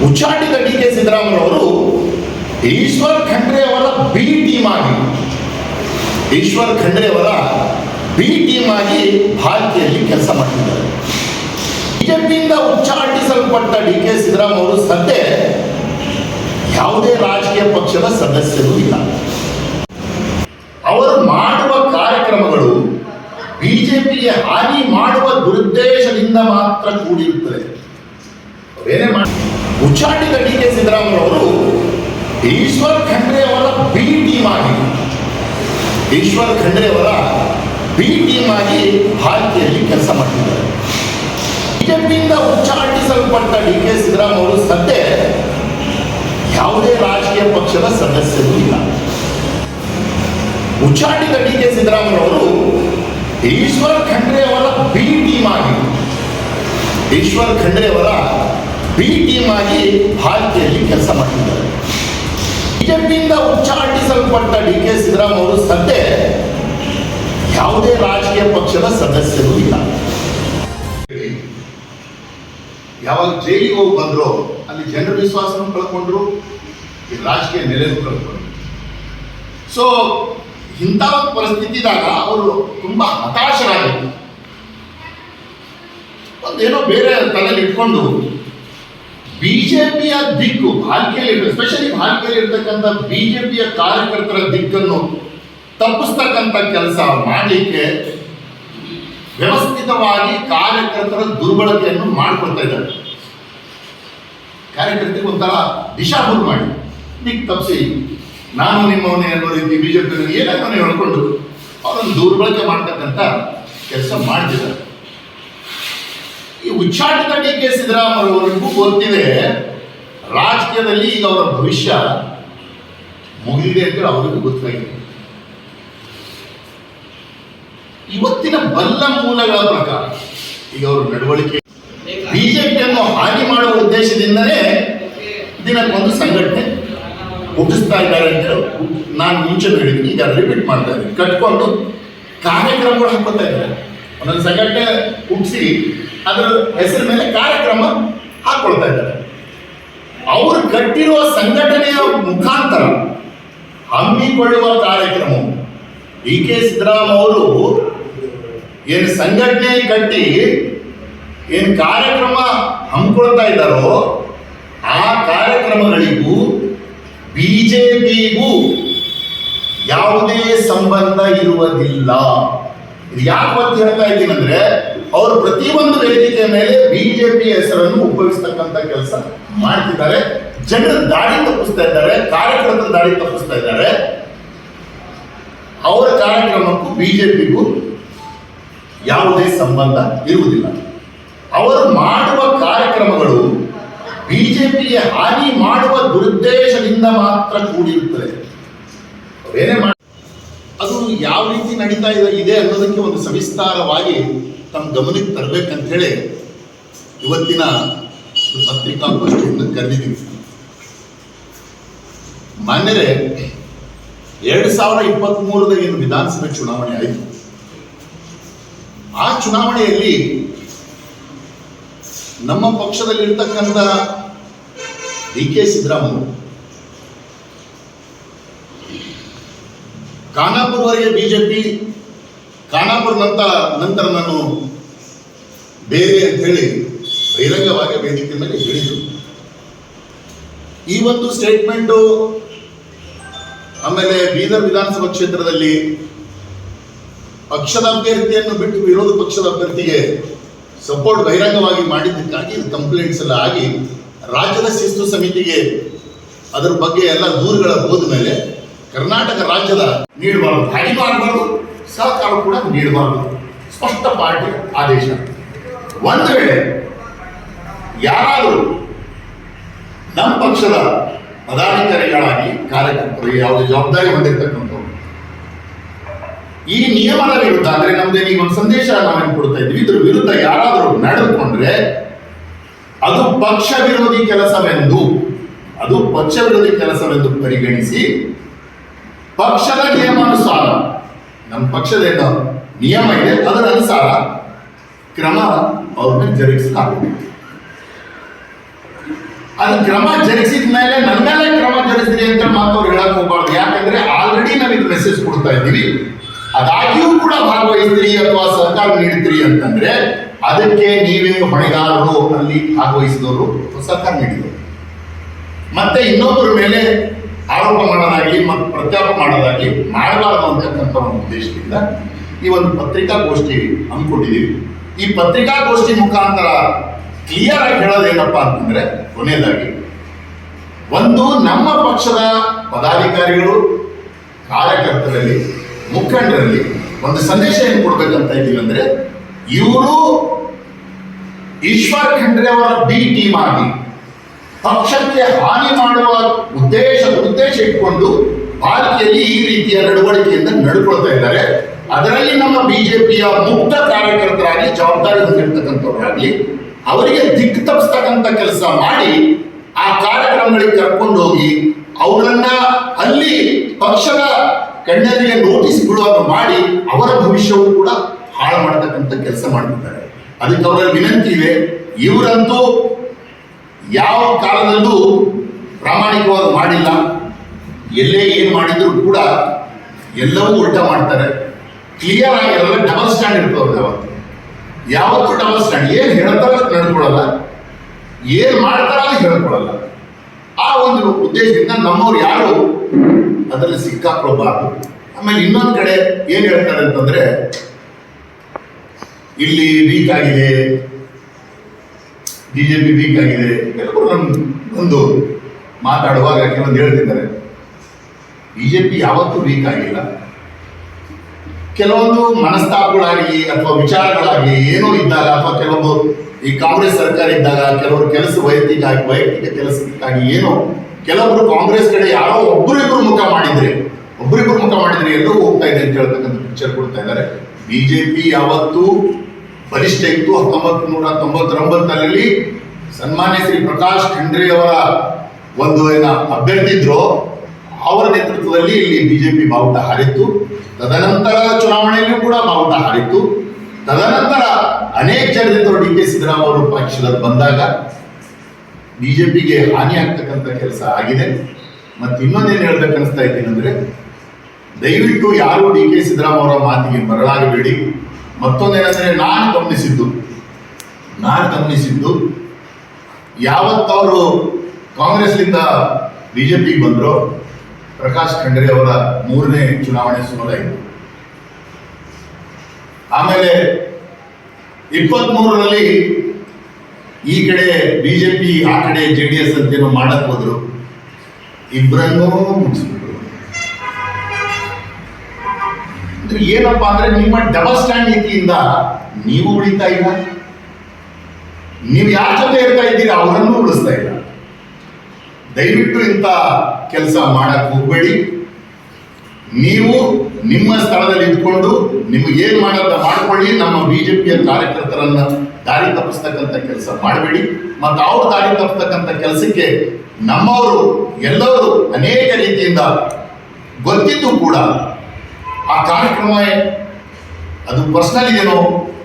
ಉಚ್ಚಾಟಿತ D K ಸಿದ್ದರಾಮಯ್ಯನವರು ಈಶ್ವರ್ ಖಂಡ್ರೆ ಅವರ B team ಆಗಿ ಭಾರತೀಯಲ್ಲಿ ಕೆಲಸ ಮಾಡ್ತಿದ್ದಾರೆ. ಬಿಜೆಪಿಯಿಂದ ಉಚ್ಚಾಟಿಸಲ್ಪಟ್ಟ ಡಿ ಕೆ ಸಿದ್ದರಾಮಯ್ಯವರು ಸದ್ಯ ಯಾವುದೇ ರಾಜಕೀಯ ಪಕ್ಷದ ಸದಸ್ಯರು ಇಲ್ಲ. ಅವರು ಮಾಡುವ ಕಾರ್ಯಕ್ರಮಗಳು ಬಿಜೆಪಿಗೆ ಹಾನಿ ಮಾಡುವ ದುರುದ್ದೇಶದಿಂದ ಮಾತ್ರ ಕೂಡಿರುತ್ತದೆ. ಅವರೇನೇ ಮಾಡಿ ಉಚ್ಚಾಟಿತ ಡಿ ಕೆ ಸಿದ್ದರಾಮಯ್ಯವರು ಈಶ್ವರ್ ಖಂಡ್ರೆ ಅವರ ಬಿ ಟೀಮ್ ಆಗಿ ಭಾರತೀಯಲ್ಲಿ ಕೆಲಸ ಮಾಡ್ತಿದ್ದಾರೆ. ಬಿಜೆಪಿಯಿಂದ ಉಚ್ಚಾಟಿಸಲ್ಪಟ್ಟ ಡಿ ಕೆ ಸಿದ್ದರಾಮಯ್ಯವರು ಸದ್ಯ ಯಾವುದೇ ರಾಜಕೀಯ ಪಕ್ಷದ ಸದಸ್ಯರು ಇಲ್ಲ. ಉಚ್ಚಾಟಿತ ಡಿ ಕೆ ಸಿದ್ದರಾಮಯ್ಯವರು ಈಶ್ವರ್ ಖಂಡ್ರೆ ಅವರ ಬಿ ಟೀಮ್ ಆಗಿ ಭಾರತೀಯಲ್ಲಿ ಕೆಲಸ ಮಾಡ್ತಿದ್ದಾರೆ. ಬಿಜೆಪಿಯಿಂದ ಉಚ್ಚಾಟಿಸಲ್ಪಟ್ಟ ಡಿ ಕೆ ಸಿದ್ದರಾಮಯ್ಯವರು ಸದ್ಯ ಯಾವುದೇ ರಾಜಕೀಯ ಪಕ್ಷದ ಸದಸ್ಯರು ಇಲ್ಲ. ಯಾವಾಗ ಜೈಲಿಗೆ ಹೋಗಿ ಬಂದ್ರು ಅಲ್ಲಿ ಜನರ ವಿಶ್ವಾಸವನ್ನು ಕಳ್ಕೊಂಡ್ರು, ಈ ರಾಜಕೀಯ ನೆಲೆಯನ್ನು ಕಳ್ಕೊಂಡ್ರು. ಸೊ ಇಂಥ ಪರಿಸ್ಥಿತಿದಾಗ ಅವರು ತುಂಬಾ ಹತಾಶರಾಗಿದ್ರು. ಒಂದೇನೋ ಬೇರೆ ತಲೆಯಲ್ಲಿ ಇಟ್ಕೊಂಡು ಬಿಜೆಪಿಯ ದಿಕ್ಕು ಭಾಲ್ಕಿಯಲ್ಲಿ, ಎಸ್ಪೆಷಲಿ ಭಾಲ್ಕಿಯಲ್ಲಿ ಇರ್ತಕ್ಕಂಥ ಬಿಜೆಪಿಯ ಕಾರ್ಯಕರ್ತರ ದಿಕ್ಕನ್ನು ತಪ್ಪಿಸ್ತಕ್ಕಂಥ ಕೆಲಸ ಮಾಡಲಿಕ್ಕೆ ವ್ಯವಸ್ಥಿತವಾಗಿ ಕಾರ್ಯಕರ್ತರ ದುರ್ಬಳಕೆಯನ್ನು ಮಾಡಿಕೊಡ್ತಾ ಇದ್ದಾರೆ. ಕಾರ್ಯಕರ್ತರಿಗೆ ಒಂಥರ ದಿಶಾಭೂಲ್ ಮಾಡಿ ದಿಕ್ಕು ತಪ್ಪಿಸಿ ನಾನು ನಿಮ್ಮವನೇ ಅನ್ನೋ ರೀತಿ ಬಿಜೆಪಿ ಏನನ್ನ ಹೇಳ್ಕೊಂಡು ಅವರನ್ನು ದುರ್ಬಳಕೆ ಮಾಡ್ತಕ್ಕಂಥ ಕೆಲಸ ಮಾಡ್ತಿದ್ದಾರೆ. ಈ ಉಚ್ಚಾಟಿತ ಡಿ ಕೆ ಸಿದ್ದರಾಮಯ್ಯವರಿಗೂ ಗೊತ್ತಿದೆ ರಾಜಕೀಯದಲ್ಲಿ ಈಗ ಅವರ ಭವಿಷ್ಯ ಮುಗಿದಿದೆ ಅಂತ ಅವರಿಗೂ ಗೊತ್ತಾಗಿದೆ. ಇವತ್ತಿನ ಬಲ್ಲ ಮೂಲಗಳ ಪ್ರಕಾರ ಈಗ ಅವರ ನಡವಳಿಕೆ ಬಿಜೆಪಿಯನ್ನು ಹಾನಿ ಮಾಡುವ ಉದ್ದೇಶದಿಂದಲೇ ದಿನಕ್ಕೊಂದು ಸಂಘಟನೆ ಹುಟ್ಟಿಸ್ತಾ ಇದ್ದಾರೆ ಅಂತ ನಾನು ಮುಂಚೆ ಹೇಳಿದ್ದೀನಿ, ಈಗ ರಿಪೀಟ್ ಮಾಡ್ತಾ ಇದ್ದೀನಿ. ಕಟ್ಕೊಂಡು ಕಾರ್ಯಕ್ರಮಗಳು ಹಾಕೋತಾ ಇದ್ದಾರೆ. ಒಂದೊಂದು ಸಂಘಟನೆ ಹುಟ್ಟಿಸಿ ಅದರ ಹೆಸರ ಮೇಲೆ ಕಾರ್ಯಕ್ರಮ ಹಾಕೊಳ್ತಾ ಇದ್ದಾರೆ. ಅವರು ಕಟ್ಟಿರುವ ಸಂಘಟನೆಯ ಮುಖಾಂತರ ಹಮ್ಮಿಕೊಳ್ಳುವ ಕಾರ್ಯಕ್ರಮ ಡಿ ಕೆ ಸಿದ್ದರಾಮಯ್ಯ ಅವರು ಏನು ಸಂಘಟನೆ ಕಟ್ಟಿ ಏನು ಕಾರ್ಯಕ್ರಮ ಹಮ್ಮಿಕೊಳ್ತಾ ಇದ್ದಾರೋ ಆ ಕಾರ್ಯಕ್ರಮಗಳಿಗೂ ಬಿಜೆಪಿಗೂ ಯಾವುದೇ ಸಂಬಂಧ ಇರುವುದಿಲ್ಲ. ಇದು ಯಾಕೆ ಅಂತ ಹೇಳ್ತಾ ಇದ್ದೀನಿ ಅಂದ್ರೆ, ಅವರು ಪ್ರತಿಯೊಂದು ವೇದಿಕೆ ಮೇಲೆ ಬಿಜೆಪಿ ಹೆಸರನ್ನು ಉಪಯೋಗಿಸ್ತಕ್ಕಂಥ ಕೆಲಸ ಮಾಡ್ತಿದ್ದಾರೆ. ಜನರ ದಾರಿ ತಪ್ಪಿಸ್ತಾ ಇದ್ದಾರೆ, ಕಾರ್ಯಕರ್ತರ ದಾರಿ ತಪ್ಪಿಸ್ತಾ ಇದ್ದಾರೆ. ಅವರ ಕಾರ್ಯಕ್ರಮಕ್ಕೂ ಬಿಜೆಪಿಗೂ ಯಾವುದೇ ಸಂಬಂಧ ಇರುವುದಿಲ್ಲ. ಅವರು ಮಾಡುವ ಕಾರ್ಯಕ್ರಮಗಳು ಬಿಜೆಪಿಗೆ ಹಾನಿ ಮಾಡುವ ದುರುದ್ದೇಶದಿಂದ ಮಾತ್ರ ಕೂಡಿರುತ್ತದೆ. ಅವರೇನೇ ಮಾಡಿ ಅದು ಯಾವ ರೀತಿ ನಡೀತಾ ಇದೆ ಅನ್ನೋದಕ್ಕೆ ಒಂದು ಸವಿಸ್ತಾರವಾಗಿ ತಮ್ಮ ಗಮನಕ್ಕೆ ತರಬೇಕಂತ ಹೇಳಿ ಇವತ್ತಿನ ಪತ್ರಿಕಾಗೋಷ್ಠಿಯನ್ನು ಕರೆದಿದ್ದೀವಿ. ಮಾನ್ಯರೇ, 2023 ಏನು ವಿಧಾನಸಭೆ ಚುನಾವಣೆ ಆಯಿತು, ಆ ಚುನಾವಣೆಯಲ್ಲಿ ನಮ್ಮ ಪಕ್ಷದಲ್ಲಿರ್ತಕ್ಕಂಥ ಡಿ ಕೆ ಸಿದ್ದರಾಮಯ್ಯ ಖಾನಾಪುರವರೆಗೆ ಬಿಜೆಪಿ, ಖಾನಾಪುರ ನಂತರ ನಾನು ಬೇರೆ ಅಂತ ಹೇಳಿ ಬಹಿರಂಗವಾಗಿ ವೇದಿಕೆ ಮೇಲೆ ಹೇಳಿದರು. ಈ ಒಂದು ಸ್ಟೇಟ್ಮೆಂಟು ಆಮೇಲೆ ಬೀದರ್ ವಿಧಾನಸಭಾ ಕ್ಷೇತ್ರದಲ್ಲಿ ಪಕ್ಷದ ಅಭ್ಯರ್ಥಿಯನ್ನು ಬಿಟ್ಟು ವಿರೋಧ ಪಕ್ಷದ ಅಭ್ಯರ್ಥಿಗೆ ಸಪೋರ್ಟ್ ಬಹಿರಂಗವಾಗಿ ಮಾಡಿದ್ದಕ್ಕಾಗಿ ಕಂಪ್ಲೇಂಟ್ಸ್ ಎಲ್ಲ ಆಗಿ ರಾಜ್ಯದ ಶಿಸ್ತು ಸಮಿತಿಗೆ ಅದರ ಬಗ್ಗೆ ಎಲ್ಲ ದೂರುಗಳ ಹೋದ ಮೇಲೆ ಕರ್ನಾಟಕ ರಾಜ್ಯದ ನೀಡಬಾರದು, ಹಾನಿ ಮಾಡಬಾರ್ದು, ಸಹಕಾರ ಕೂಡ ನೀಡಬಾರದು, ಸ್ಪಷ್ಟ ಪಾರ್ಟಿ ಆದೇಶ. ಒಂದು ವೇಳೆ ಯಾರಾದರೂ ನಮ್ಮ ಪಕ್ಷದ ಪದಾಧಿಕಾರಿಗಳಾಗಿ ಕಾರ್ಯಕರ್ತರು ಯಾವುದೇ ಜವಾಬ್ದಾರಿ ಹೊಂದಿರತಕ್ಕಂಥವ್ರು ಈ ನಿಯಮದ ವಿರುದ್ಧ, ಅಂದ್ರೆ ನಮ್ದೇನು ಈಗ ಒಂದು ಸಂದೇಶ ನಾವೇನು ಕೊಡ್ತಾ ಇದ್ವಿ, ಇದ್ರ ವಿರುದ್ಧ ಯಾರಾದರೂ ನಡೆದುಕೊಂಡ್ರೆ ಅದು ಪಕ್ಷ ವಿರೋಧಿ ಕೆಲಸವೆಂದು ಪರಿಗಣಿಸಿ ಪಕ್ಷದ ನಿಯಮಾನುಸಾರ, ನಮ್ಮ ಪಕ್ಷದ ಏನು ನಿಯಮ ಇದೆ ಅದರ ಅನುಸಾರ ಕ್ರಮ ಅವ್ರನ್ನ ಜರುಗಿಸಲಾಗುವುದು. ಅದು ಕ್ರಮ ಜರುಗಿಸಿದ ಮೇಲೆ ನನ್ನ ಮೇಲೆ ಕ್ರಮ ಜರುಗಿಸ್ರಿ ಅಂತ ಮಾತವ್ರು ಹೇಳಕ್ ಹೋಗ್ಬಾರ್ದು. ಯಾಕಂದ್ರೆ ಆಲ್ರೆಡಿ ನಾವು ಇದು ಮೆಸೇಜ್ ಕೊಡ್ತಾ ಇದ್ದೀವಿ. ಅದಾಗಿಯೂ ಕೂಡ ಭಾಗವಹಿಸ್ತೀರಿ ಅಥವಾ ಸಹಕಾರ ನೀಡ್ತೀರಿ ಅಂತಂದ್ರೆ ಅದಕ್ಕೆ ನೀವೇ ಹೊಣೆಗಾರರು, ಅಲ್ಲಿ ಭಾಗವಹಿಸಿದವರು ಸಹಕಾರ ನೀಡಿದರು. ಮತ್ತೆ ಇನ್ನೊಬ್ಬರ ಮೇಲೆ ಆರೋಪ ಮಾಡೋದಾಗ್ಲಿ ಮತ್ತು ಪ್ರತ್ಯಾಪ ಮಾಡೋದಾಗ್ಲಿ ಮಾಡಬಾರದು ಅಂತಕ್ಕಂಥ ಒಂದು ಉದ್ದೇಶದಿಂದ ಈ ಒಂದು ಪತ್ರಿಕಾಗೋಷ್ಠಿ ಹಮ್ಮಿಕೊಂಡಿದ್ದೀವಿ. ಈ ಪತ್ರಿಕಾಗೋಷ್ಠಿ ಮುಖಾಂತರ ಕ್ಲಿಯರ್ ಆಗಿ ಹೇಳೋದೇನಪ್ಪ ಅಂತಂದ್ರೆ, ಕೊನೆಯದಾಗಿ ಒಂದು ನಮ್ಮ ಪಕ್ಷದ ಪದಾಧಿಕಾರಿಗಳು, ಕಾರ್ಯಕರ್ತರಲ್ಲಿ, ಮುಖಂಡರಲ್ಲಿ ಒಂದು ಸಂದೇಶ ಏನು ಕೊಡ್ಬೇಕಂತ ಇದ್ದೀವಿ ಅಂದ್ರೆ, ಇವರು ಈಶ್ವರ್ ಖಂಡ್ರೆ ಅವರ ಬಿ ಟೀಮ್ ಆಗಿ ಪಕ್ಷಕ್ಕೆ ಹಾನಿ ಮಾಡುವ ಉದ್ದೇಶ ಇಟ್ಕೊಂಡು ಪಾಲಿಕೆಯಲ್ಲಿ ಈ ರೀತಿಯ ನಡವಳಿಕೆಯಿಂದ ನಡ್ಕೊಳ್ತಾ ಇದ್ದಾರೆ. ಅದರಲ್ಲಿ ನಮ್ಮ ಬಿಜೆಪಿಯ ಮುಕ್ತ ಕಾರ್ಯಕರ್ತರಾಗಿ, ಜವಾಬ್ದಾರಿ ಹೊಂದಿರತಕ್ಕಂಥವರಾಗಲಿ, ಅವರಿಗೆ ದಿಕ್ಕು ತಪ್ಪಿಸ್ತಕ್ಕಂಥ ಕೆಲಸ ಮಾಡಿ ಆ ಕಾರ್ಯಕ್ರಮಗಳಿಗೆ ಕರ್ಕೊಂಡು ಹೋಗಿ ಅವರನ್ನ ಅಲ್ಲಿ ಪಕ್ಷದ ಕಣ್ಣೆರಿಗೆ ನೋಟಿಸ್ ಬಿಡುವಾಗ ಮಾಡಿ ಅವರ ಭವಿಷ್ಯವು ಕೂಡ ಹಾಳು ಮಾಡತಕ್ಕಂಥ ಕೆಲಸ ಮಾಡ್ತಿದ್ದಾರೆ. ಅದಕ್ಕೆ ಅವರಲ್ಲಿ ವಿನಂತಿ ಇದೆ, ಇವರಂತೂ ಯಾವ ಕಾಲದಲ್ಲೂ ಪ್ರಾಮಾಣಿಕವಾಗಿ ಮಾಡಿಲ್ಲ. ಎಲ್ಲೇ ಏನು ಮಾಡಿದ್ರು ಕೂಡ ಎಲ್ಲವೂ ಉಲ್ಟಾ ಮಾಡ್ತಾರೆ. ಕ್ಲಿಯರ್ ಆಗಿರಲ್ಲ, ಡಬಲ್ ಸ್ಟ್ಯಾಂಡ್ ಇರ್ತವ್ರೆ. ಯಾವತ್ತೂ ಡಬಲ್ ಸ್ಟ್ಯಾಂಡ್. ಏನು ಹೇಳ್ತಾರ ನಡ್ಕೊಳ್ಳಲ್ಲ, ಏನು ಮಾಡ್ತಾರ ಹೇಳ್ಕೊಳ್ಳಲ್ಲ. ಆ ಒಂದು ಉದ್ದೇಶದಿಂದ ನಮ್ಮವ್ರು ಯಾರು ಅದರಲ್ಲಿ ಸಿಕ್ಕಾಕೊಳ್ಬಾರ್ದು. ಆಮೇಲೆ ಇನ್ನೊಂದು ಕಡೆ ಏನ್ ಹೇಳ್ತಾರೆ ಅಂತಂದ್ರೆ, ಇಲ್ಲಿ ವೀಕ್ ಆಗಿದೆ, ಬಿಜೆಪಿ ವೀಕ್ ಆಗಿದೆ. ಕೆಲವರು ಒಂದು ಮಾತಾಡುವಾಗ ಕೆಲವೊಂದು ಹೇಳ್ತಿದ್ದಾರೆ, ಬಿಜೆಪಿ ಯಾವತ್ತೂ ವೀಕ್ ಆಗಿಲ್ಲ. ಕೆಲವೊಂದು ಮನಸ್ತಾಪಗಳಾಗಲಿ ಅಥವಾ ವಿಚಾರಗಳಾಗಲಿ ಏನೋ ಇದ್ದಾಗ, ಅಥವಾ ಕೆಲವೊಂದು ಈ ಕಾಂಗ್ರೆಸ್ ಸರ್ಕಾರ ಇದ್ದಾಗ ಕೆಲವರು ಕೆಲಸ ವೈಯಕ್ತಿಕ ಕೆಲಸಕ್ಕಾಗಿ ಏನೋ ಕೆಲವೊಬ್ರು ಕಾಂಗ್ರೆಸ್ ಕಡೆ ಯಾರೋ ಒಬ್ಬರಿಬ್ರು ಮುಖ ಮಾಡಿದ್ರೆ ಎಲ್ಲೋ ಹೋಗ್ತಾ ಇದೆ ಅಂತ ಹೇಳ್ತಕ್ಕಂಥ ಪಿಕ್ಚರ್ ಕೊಡ್ತಾ ಇದ್ದಾರೆ. ಬಿಜೆಪಿ ಯಾವತ್ತೂ ಬಲಿಷ್ಠ ಇತ್ತು. 1999ರಲ್ಲಿ ಸನ್ಮಾನ್ಯ ಶ್ರೀ ಪ್ರಕಾಶ್ ಖಂಡ್ರೆ ಅವರ ಒಂದು ಅಭ್ಯರ್ಥಿ ಇದ್ರು, ಅವರ ನೇತೃತ್ವದಲ್ಲಿ ಇಲ್ಲಿ ಬಿಜೆಪಿ ಬಾವುಟ ಹಾರಿತ್ತು. ತದನಂತರ ಚುನಾವಣೆಯಲ್ಲೂ ಕೂಡ ಬಾವುಟ ಹಾರಿತ್ತು. ತದನಂತರ ಅನೇಕ ಜನರಿದ್ದರು. ಡಿ ಕೆ ಸಿದ್ದರಾಮಯ್ಯ ಅವರು ಪಕ್ಷದಲ್ಲಿ ಬಂದಾಗ ಬಿಜೆಪಿಗೆ ಹಾನಿ ಆಗ್ತಕ್ಕಂಥ ಕೆಲಸ ಆಗಿದೆ. ಮತ್ತೆ ಇನ್ನೊಂದೇನು ಹೇಳ್ಬೇಕು ಅನಿಸ್ತಾ ಇದ್ದೀನಿ ಅಂದ್ರೆ, ದಯವಿಟ್ಟು ಯಾರು ಡಿ ಕೆ ಸಿದ್ದರಾಮಯ್ಯ ಅವರ ಮಾತಿಗೆ ಮರಳಾಗಬೇಡಿ. ಮತ್ತೊಂದೇನೆಂದ್ರೆ, ನಾನು ಗಮನಿಸಿದ್ದು ಯಾವತ್ತವರು ಕಾಂಗ್ರೆಸ್ನಿಂದ ಬಿಜೆಪಿಗೆ ಬಂದ್ರು, ಪ್ರಕಾಶ್ ಖಂಡ್ರೆ ಅವರ 3ನೇ ಚುನಾವಣೆ ಸೋಲಾಯಿತು. ಆಮೇಲೆ 23ರಲ್ಲಿ ಈ ಕಡೆ ಬಿಜೆಪಿ, ಆ ಕಡೆ JDS ಅಂತೇನೋ ಮಾಡಕ್ ಹೋದ್ರು. ಇಬ್ಬರನ್ನೂ ಮುಗಿಸ್ಬಿಟ್ರು. ಏನಪ್ಪಾ ಅಂದ್ರೆ, ನಿಮ್ಮ ಡಬಲ್ ಸ್ಟ್ಯಾಂಡ್ ನೀತಿಯಿಂದ ನೀವು ಉಳಿತಾ ಇಲ್ಲ, ನೀವು ಯಾರ ಜೊತೆ ಇರ್ತಾ ಇದ್ದೀರಾ ಅವರನ್ನು ಉಳಿಸ್ತಾ ಇಲ್ಲ. ದಯವಿಟ್ಟು ಇಂಥ ಕೆಲಸ ಮಾಡಕ್ ಹೋಗ್ಬೇಡಿ. ನೀವು ನಿಮ್ಮ ಸ್ಥಳದಲ್ಲಿ ಇದ್ಕೊಂಡು ನಿಮ್ಗೆ ಏನ್ ಮಾಡೋದ ಮಾಡ್ಕೊಳ್ಳಿ. ನಮ್ಮ ಬಿಜೆಪಿಯ ಕಾರ್ಯಕರ್ತರನ್ನ ದಾರಿ ತಪ್ಪಿಸ್ತಕ್ಕಂಥ ಕೆಲಸ ಮಾಡಬೇಡಿ. ಮತ್ತು ಅವ್ರು ದಾರಿ ತಪ್ಪಿಸ್ತಕ್ಕಂಥ ಕೆಲಸಕ್ಕೆ ನಮ್ಮವರು ಎಲ್ಲರೂ ಅನೇಕ ರೀತಿಯಿಂದ ಗೊತ್ತಿದ್ದು ಕೂಡ ಆ ಕಾರ್ಯಕ್ರಮ ಅದು ಪರ್ಸನಲ್ ಇದೆನೋ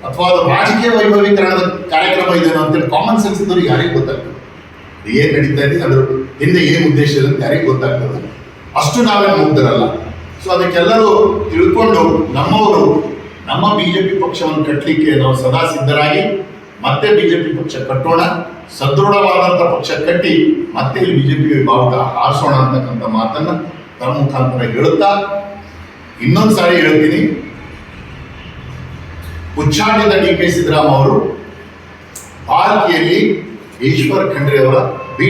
ಅಥವಾ ಅದು ರಾಜಕೀಯ ವೈಭವೀಕರಣದ ಕಾರ್ಯಕ್ರಮ ಇದೆನೋ ಅಂತೇಳಿ ಕಾಮನ್ ಸೆನ್ಸ್ ಇದ್ದವ್ರು ಯಾರಿಗೂ ಗೊತ್ತಾಗ್ತದೆ. ಏನ್ ನಡೀತಾ ಇದೆ, ಅದ್ರ ಹಿಂದೆ ಏನು ಉದ್ದೇಶ ಇದೆ ಅಂತ ಯಾರಿಗೂ ಗೊತ್ತಾಗ್ತದೆ. ಅಷ್ಟು ನಾವೇನು ಮುಗ್ದರಲ್ಲ. ಸೊ ಅದಕ್ಕೆಲ್ಲರೂ ತಿಳ್ಕೊಂಡು ನಮ್ಮವರು ನಮ್ಮ ಬಿಜೆಪಿ ಪಕ್ಷವನ್ನು ಕಟ್ಟಲಿಕ್ಕೆ ನಾವು ಸದಾ ಸಿದ್ಧರಾಗಿ ಮತ್ತೆ ಬಿಜೆಪಿ ಪಕ್ಷ ಕಟ್ಟೋಣ, ಸದೃಢವಾದಂಥ ಪಕ್ಷ ಕಟ್ಟಿ ಮತ್ತೆ ಇಲ್ಲಿ ಬಿಜೆಪಿ ಬಾವುಟ ಹಾರಿಸೋಣ ಅಂತಕ್ಕಂಥ ಮಾತನ್ನ ತಮ್ಮ ಮುಖಾಂತರ ಹೇಳುತ್ತಾ ಇನ್ನೊಂದು ಸಾರಿ ಹೇಳ್ತೀನಿ, ಉಚ್ಚಾಟಿತ ಡಿ ಕೆ ಸಿದ್ದರಾಮಯ್ಯ ಅವರು ಪಾಲಿಕೆಯಲ್ಲಿ ಈಶ್ವರ್ ಖಂಡ್ರೆ ಅವರ ಬಿ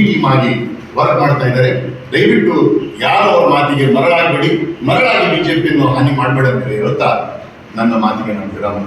ಟೀಮ್ ಆಗಿ ವರ್ಕ್ ಮಾಡ್ತಾ ಇದ್ದಾರೆ. ದಯವಿಟ್ಟು ಯಾರು ಅವರ ಮಾತಿಗೆ ಮರಳಾಗಿ ಬಿಜೆಪಿಯನ್ನು ಹಾನಿ ಮಾಡಬೇಡ ಅಂತ ಹೇಳ್ತಾ ನನ್ನ ಮಾತಿಗೆ ನಾನು ವಿರಾಮ